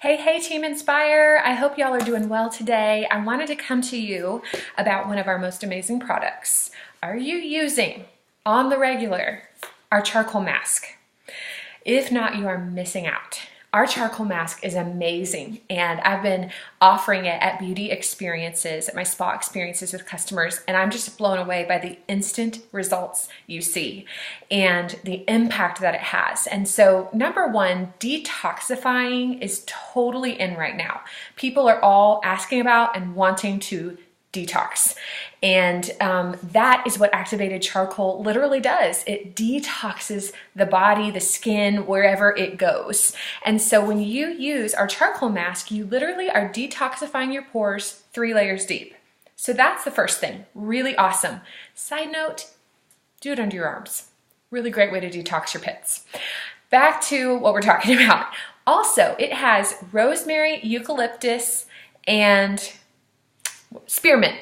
Hey, Team Inspire. I hope y'all are doing well today. I wanted to come to you about one of our most amazing products. Are you using, on the regular, our charcoal mask? If not, you are missing out. Our charcoal mask is amazing, and I've been offering it at beauty experiences, at my spa experiences with customers, and I'm just blown away by the instant results you see and the impact that it has. And so, number one, detoxifying is totally in right now. People are all asking about and wanting to detox. And that is what activated charcoal literally does. It detoxes the body, the skin, wherever it goes. And so when you use our charcoal mask, you literally are detoxifying your pores 3 layers deep. So that's the first thing. Really awesome. Side note, do it under your arms. Really great way to detox your pits. Back to what we're talking about. Also, it has rosemary, eucalyptus, and spearmint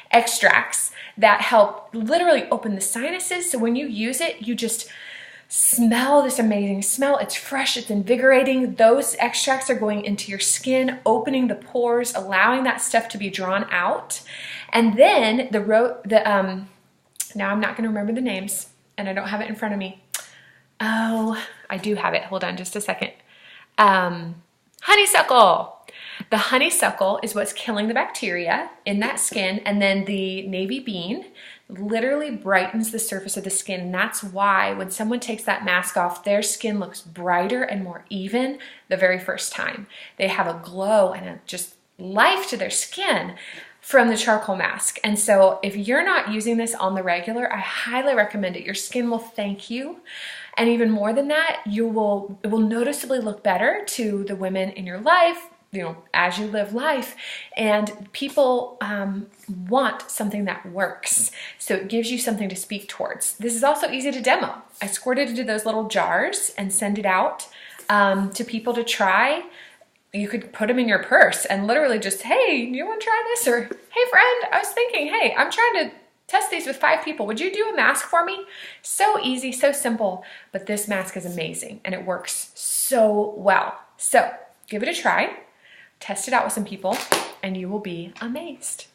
extracts that help literally open the sinuses. So when you use it, you just smell this amazing smell. It's fresh, it's invigorating. Those extracts are going into your skin, opening the pores, allowing that stuff to be drawn out. And then now I'm not going to remember the names, and I don't have it in front of me. Oh, I do have it. Hold on just a second. Honeysuckle. The honeysuckle is what's killing the bacteria in that skin, and then the navy bean literally brightens the surface of the skin. And that's why when someone takes that mask off, their skin looks brighter and more even the very first time. They have a glow and a just life to their skin from the charcoal mask. And so if you're not using this on the regular, I highly recommend it. Your skin will thank you. And even more than that, it will noticeably look better to the women in your life, as you live life, and people want something that works. So it gives you something to speak towards. This is also easy to demo. I squirt it into those little jars and send it out to people to try. You could put them in your purse and literally just, hey, do you want to try this? Or, hey friend, I was thinking, hey, I'm trying to test these with 5 people. Would you do a mask for me? So easy, so simple, but this mask is amazing and it works so well. So give it a try. Test it out with some people and you will be amazed.